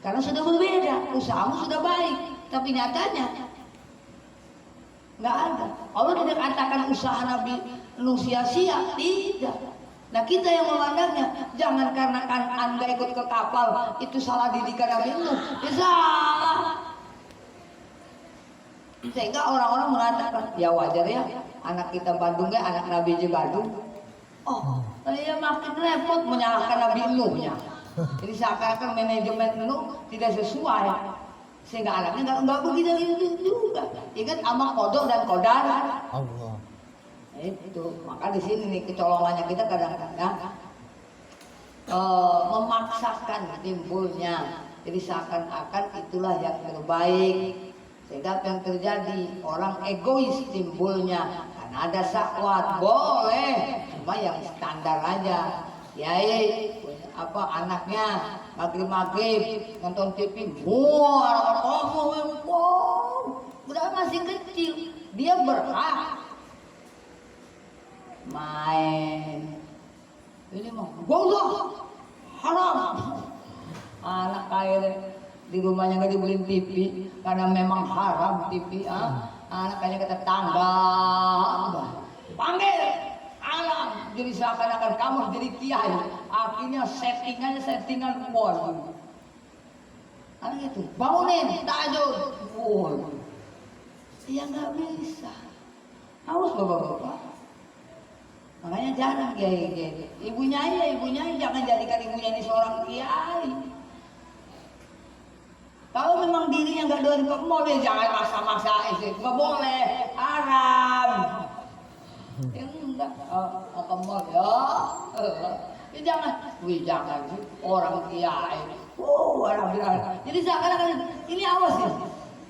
Karena sudah berbeda, usahamu sudah baik, tapi nyatanya nggak ada. Allah tidak katakan usaha Nabi Nuh sia-sia, tidak. Nah kita yang memandangnya, jangan karena kan Anda ikut ke kapal itu salah didikan Nabi Nuh, ya salah. Sehingga orang-orang mengatakan, ya wajar ya, anak kita Bandung ya, anak Nabi aja Bandung. Oh, ya makin repot menyalahkan Nabi Nuhnya. Jadi seakan-akan manajemen Nuh tidak sesuai, sehingga anaknya nggak begitu juga. Ingat sama kodok dan kodar. Allah. Itu maka di sini nih kecolongannya kita kadang-kadang memaksakan timbulnya. Jadi seakan-akan itulah yang terbaik. Sehingga apa yang terjadi, orang egois timbulnya. Karena ada syahwat boleh, cuma yang standar aja. Yai apa anaknya maghrib nonton TV, wow, udah masih kecil, dia berhak main. Ini mah gak haram. Anak kaya di rumahnya nggak dibeliin TV karena memang haram TV. Anak kaya ke tetangga panggil alam, jadi seakan-akan kamu jadi kiai. Akhirnya settingan waduh. Anak itu bangunin tahajud, waduh. Ya nggak bisa. Harus bapak-bapak. Makanya jarang kiai. Ibunya jangan jadikan ibunya ini seorang kiai. Kalau memang dirinya nggak doain ke mall, ya jangan maksa-maksa itu, nggak boleh, haram. Ya enggak, ke mall ya jangan sih orang kiai. Orang bilang. Jadi seakan-akan ini awas ya.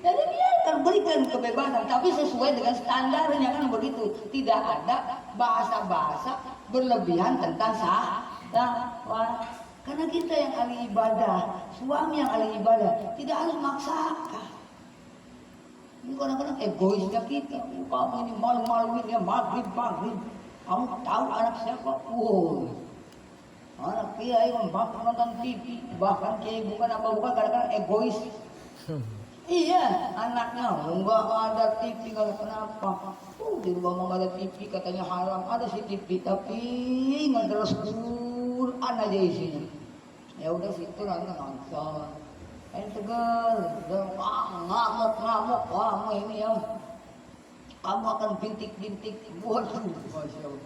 Jadi biarkan, berikan kebebasan, tapi sesuai dengan standarnya kan begitu. Tidak ada bahasa-bahasa berlebihan tentang syahwat. Karena kita yang ahli ibadah, suami yang ahli ibadah, tidak harus maksakan. Ini kadang-kadang egoisnya kita. Kamu ini malu-maluin ya maghrib. Kamu tahu anak siapa? Anak kiai nonton TV, bahkan kiai bukan kadang-kadang egois. Iya, anaknya enggak ada TV, enggak kenapa. Di rumah enggak ada TV, katanya haram. Ada sih TV, tapi enggak terus Quran aja isinya. Ya udah situ nanti nonton. Tegar, ngamuk, wah ini ya. Kamu akan bintik-bintik, waduh, masya Allah.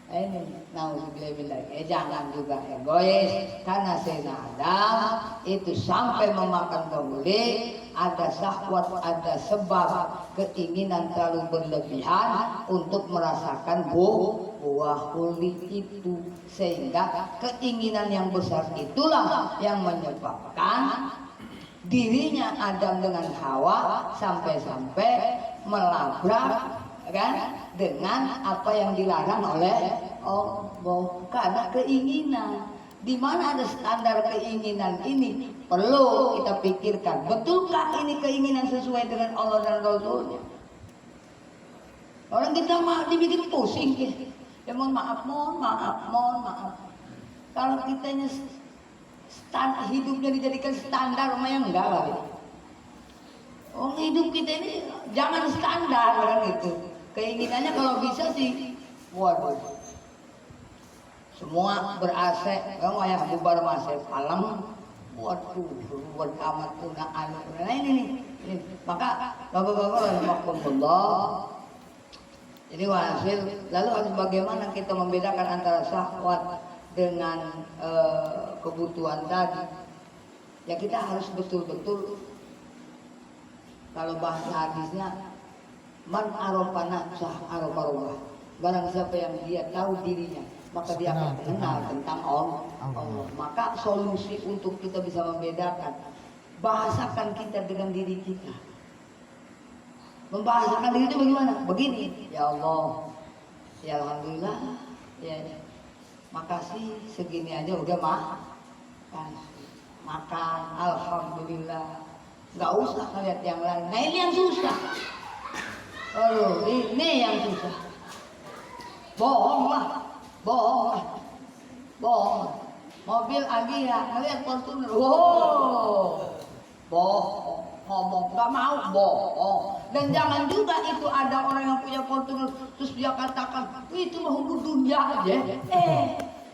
Ini, nauzubillah, jangan juga egois, karena Sayyidina Adam itu sampai memakan baulik, ada syahwat, ada sebab keinginan terlalu berlebihan untuk merasakan buah kulit itu, sehingga keinginan yang besar itulah yang menyebabkan dirinya Adam dengan Hawa sampai-sampai melabrak kan dengan apa yang dilarang oleh Allah karena keinginan. Di mana ada standar keinginan ini perlu kita pikirkan, betulkah ini keinginan sesuai dengan Allah dan Rasulnya? Orang kita mah dibikin pusing ya, mohon maaf. Kalau kitanya hidupnya dijadikan standar, lumayan enggak lah. Oh, hidup kita ini jangan standar kan gitu. Keinginannya kalau bisa sih, waduh, semua ber-AC, kamu yang bubar masih alam, waduh, buat amat punaan. Nah ini. Maka bapak-bapak rahimakumullah. Jadi hasil, lalu harus bagaimana kita membedakan antara syahwat dengan kebutuhan tadi? Ya kita harus betul-betul, kalau bahasa hadisnya, man arafa nafsah arafa Allah. Barang siapa yang dia tahu dirinya, maka dia akan mengenal tentang Allah. Maka solusi untuk kita bisa membedakan, bahasakan kita dengan diri kita. Membahasakan diri itu bagaimana? Begini, ya Allah, ya Alhamdulillah, ya makasih segini aja udah makan, Alhamdulillah. Nggak usah ngeliat yang lain. Nah ini yang susah. Aduh, ini yang susah. Bohong. Mobil Agia ngeliat Fortuner, wow, ngomong, nggak mau bohong. Dan jangan juga itu ada orang yang punya Fortuner terus dia katakan itu mah hukum dunia aja.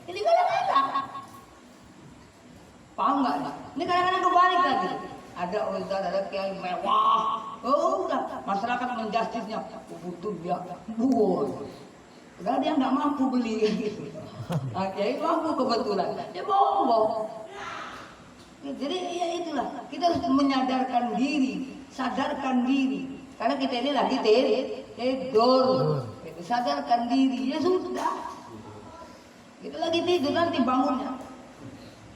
Ini kadang-kadang, paham nggak? Ini kadang-kadang kebalik lagi. Ada ustaz, ada kiai mewah, udah masyarakat menjustisnya butuh dia, udah dia nggak mampu beli gitu. Nah, kiai mampu kebetulan, dia bohong. Jadi ya itulah, kita harus menyadarkan diri, sadarkan diri. Karena kita ini lagi tidur, sadarkan diri, ya sudah. Kita lagi tidur nanti bangunnya.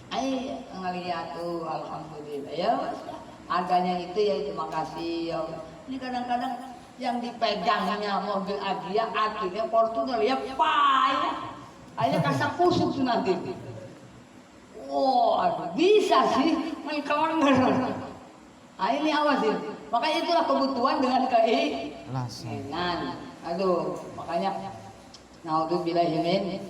Ayo ngeliat tuh, alhamdulillah ya. Adanya itu ya terima kasih ya. Ini kadang-kadang yang dipegangnya mobil Agia akhirnya Fortuner ya payah. Akhirnya kasak kusuk nanti. Aduh, bisa sih mengkelengger. Ini awas ya. Makanya itulah kebutuhan dengan keimanan. Aduh, makanya naudzubillahi min.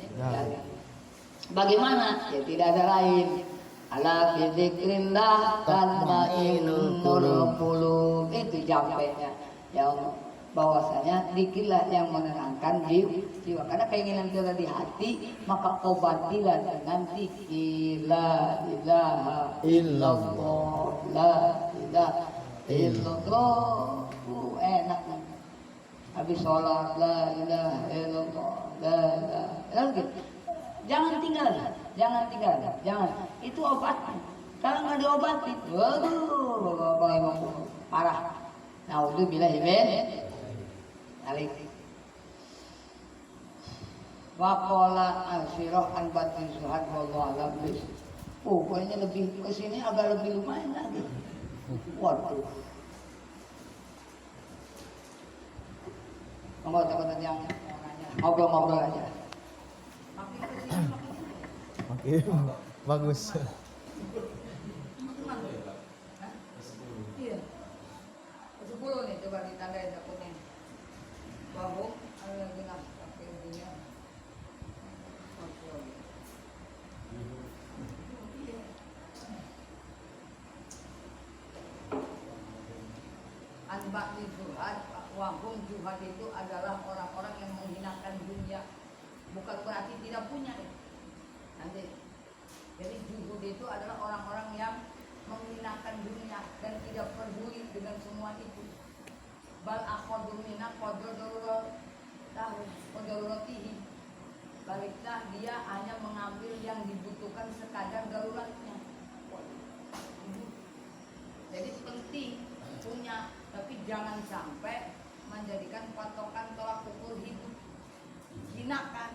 Bagaimana? Ya tidak ada lain. Ala fi dzikrillah tatma'innul qulub. Itu jampenya. Ya Allah, bahwasanya zikirlah yang menenangkan jiwa. Karena keinginan kita di hati, maka obatilah dengan zikir. La ilaha illallah, la ilaha illallah. Enak nih. Habis sholat, la ilaha illallah, la ilaha illallah. Jangan tinggal, jangan. Itu obat. Kalau nggak diobatin, waduh, parah. Naudzubillahi min dzalik. Waqala al-sirah an batin suhad wallahu alam. Kayaknya lebih ke sini agak lebih lumayan lagi. Waduh. Ngomong yang ngobrol-ngobrol aja. Oke, bagus. Iya. 10 nih coba ditandain takutnya. Bahu ada lagi nas pakai ininya. Anbak di Zuhad, wahum Zuhad itu adalah orang-orang yang menghinakan dunia. Bukan berarti tidak punya. Nanti, jadi zuhud itu adalah orang-orang yang menghinakan dunia dan tidak peduli dengan semua itu. Bal akhadul minna qadruratihi. Baliklah dia hanya mengambil yang dibutuhkan sekadar daruratnya. Jadi penting punya, tapi jangan sampai menjadikan patokan tolak ukur hidup. Hinakan.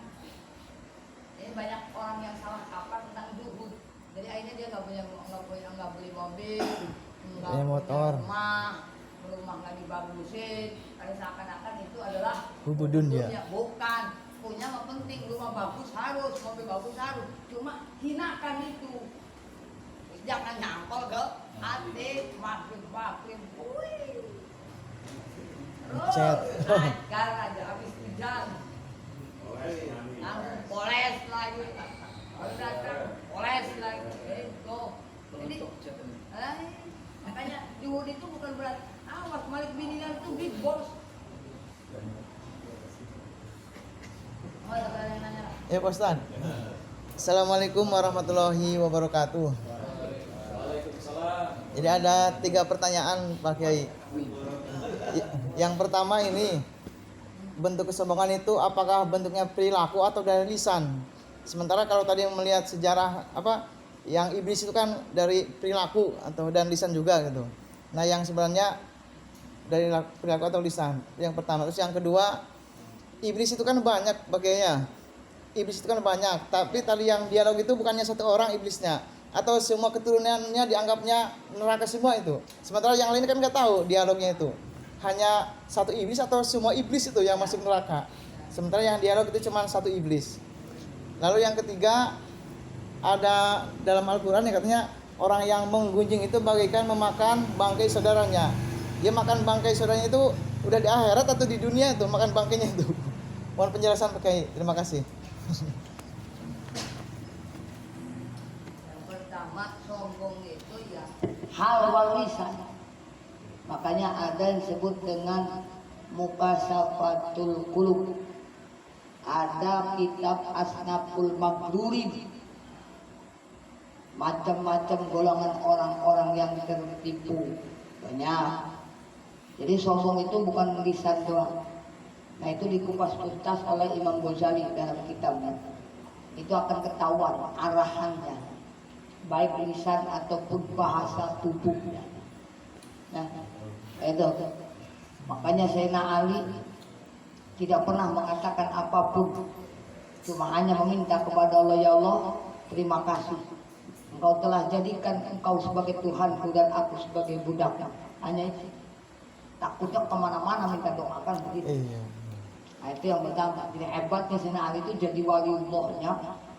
Jadi banyak orang yang salah kaprah tentang zuhud. Jadi akhirnya dia nggak beli mobil, nggak punya motor, rumah nggak dibagusin. Karena seakan-akan itu adalah hubud dunia. Bukan, punya mah penting, rumah bagus harus, mobil bagus harus. Cuma hinakan itu. Jangan nyangkol ke hati, makin. Chat. Karena aja habis hujan. Langsung poles lagi, poles lagi, itu. Jadi, makanya zuhud itu bukan berat. Awas Malik bin Dinar itu big boss. Ada yang nanya. Ya Pak Ustaz. Assalamualaikum warahmatullahi wabarakatuh. Jadi ada 3 pertanyaan Pak Kiai. Yang pertama ini, bentuk kesombongan itu apakah bentuknya perilaku atau dari lisan? Sementara kalau tadi melihat sejarah yang iblis itu kan dari perilaku atau dan lisan juga gitu. Nah, yang sebenarnya dari perilaku atau lisan. Yang pertama. Terus yang kedua, iblis itu kan banyak bagainya. Iblis itu kan banyak, tapi tadi yang dialog itu bukannya satu orang iblisnya atau semua keturunannya dianggapnya neraka semua itu. Sementara yang lain kan nggak tahu dialognya itu. Hanya satu iblis atau semua iblis itu yang masuk neraka. Sementara yang dialog itu cuma satu iblis. Lalu yang ketiga, ada dalam Al-Quran yang katanya orang yang menggunjing itu bagaikan memakan bangkai saudaranya. Dia makan bangkai saudaranya itu udah di akhirat atau di dunia itu makan bangkainya itu. Mohon penjelasan Pak Kiai. Terima kasih. Yang pertama sombong itu ya hal wal lisan. Makanya ada yang disebut dengan Mukasafatul Qulub. Ada kitab Asnaful Maghruri. Macam-macam golongan orang-orang yang tertipu. Banyak. Jadi sombong itu bukan lisan doang. Nah itu dikupas tuntas oleh Imam Ghazali dalam kitabnya. Itu akan ketahuan arahannya, baik lisan ataupun bahasa tubuhnya. Nah, itu. Makanya Sayyidina Ali tidak pernah mengatakan apapun, cuma hanya meminta kepada Allah, ya Allah, terima kasih. Engkau telah jadikan engkau sebagai Tuhanku dan aku sebagai budaknya. Hanya itu. Takutnya kemana-mana minta doakan begitu. Iya. Nah, itu yang pertama. Jadi hebatnya Sayyidina Ali itu jadi waliullahnya.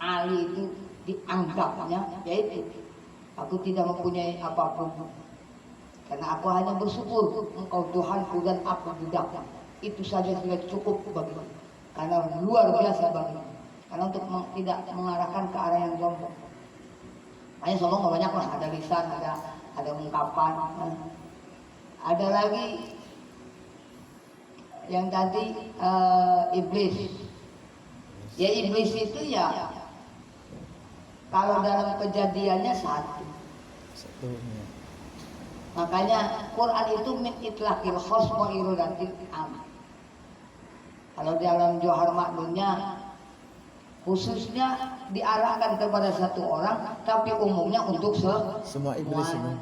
Ali itu dianggapnya yaitu aku tidak mempunyai apapun karena aku hanya bersyukur engkau Tuhanku dan aku budaknya. Itu saja sudah cukup bagiku. Karena luar biasa bagiku. Karena untuk tidak mengarahkan ke arah yang sombong. Makanya sombong banyak lah. Ada lisan, ada ungkapan. Ada lagi yang tadi iblis. Ya iblis itu ya kalau dalam kejadiannya satu. Satunya. Makanya Quran itu min itlaqil khas wa iradatil am. Kalau dalam Johar Maknunnya khususnya diarahkan kepada satu orang, tapi umumnya untuk Semua iblis ini.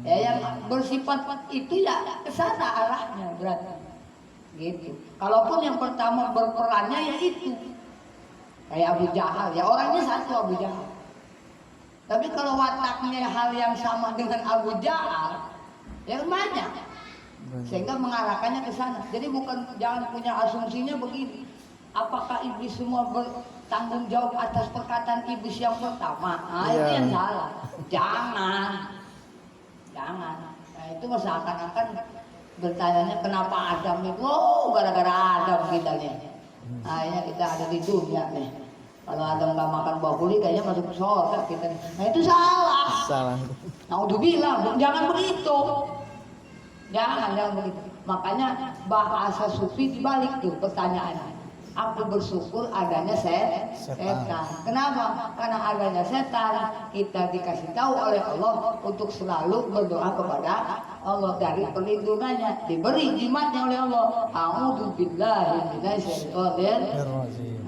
Ya yang bersifat itu ya ke sana arahnya berarti. Gitu. Kalaupun yang pertama berperannya ya itu. Kayak Abu Jahal, ya orangnya satu Abu Jahal. Tapi kalau wataknya hal yang sama dengan Abu Jahal, ya banyak. Sehingga mengarahkannya ke sana. Jadi bukan, jangan punya asumsinya begini. Apakah iblis semua bertanggung jawab atas perkataan iblis yang pertama? Nah, itu yang salah. Jangan. Nah, itu seakan-akan bertanya kenapa Adam itu? Oh, gara-gara Adam kita nih. Akhirnya kita ada di dunia nih. Kalau Adam nggak makan buah kuli kayaknya masuk surga kita nih. Nah itu salah. Salah. Naudzubillah, jangan begitu. Jangan begitu. Makanya bahasa sufi dibalik tuh pertanyaannya. Aku bersyukur adanya setan. Kenapa? Karena adanya setan kita dikasih tahu oleh Allah untuk selalu berdoa kepada Allah dari perlindungannya, diberi jimatnya oleh Allah. A'udzubillahi minasyaitonir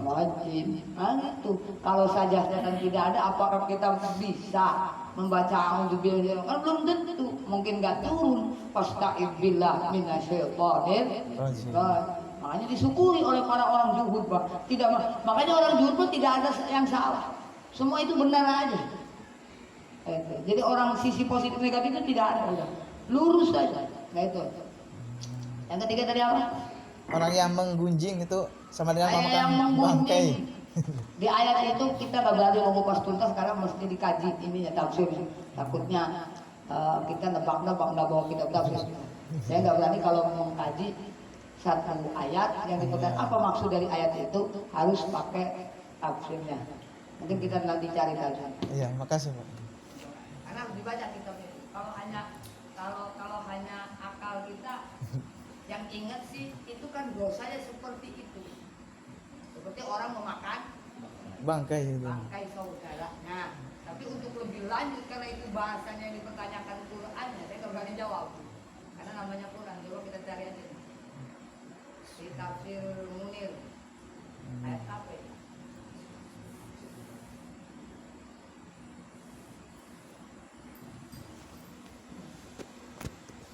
rajim. Nah itu. Kalau saja setan tidak ada, apakah kita bisa membaca a'udzubillahi? Kan belum tentu. Mungkin nggak turun. Fasta'idz minasyaitonir rajim. Makanya disyukuri oleh para orang zuhud, Pak. Tidak, makanya orang zuhud pun tidak ada yang salah. Semua itu benar aja. Jadi orang sisi positif negatif itu tidak ada, udah. Lurus saja. Nah itu. Yang ketiga tadi apa? Orang yang menggunjing itu sama dengan Yang memakan bangkai. Di ayat itu kita nggak berani mengupas tuntas karena mesti dikaji ini ya tafsir. Takutnya kita nebak-nebak nggak bawa kitab tafsir. Saya nggak berani kalau mengkaji satu ayat yang dikatakan apa maksud dari ayat itu harus pakai tafsirnya. Mungkin kita nanti cari tadi. Iya, makasih Pak. Karena harus dibaca kitabnya. Kalau hanya akal kita yang ingat sih itu kan dosanya seperti itu. Seperti orang memakan Bangkai itu. bangkai saudaranya. Tapi untuk lebih lanjut karena itu bahasanya yang dipertanyakan Qurannya, saya nggak berani jawab. Karena namanya Quran, coba kita cari aja. Di tafsir Munir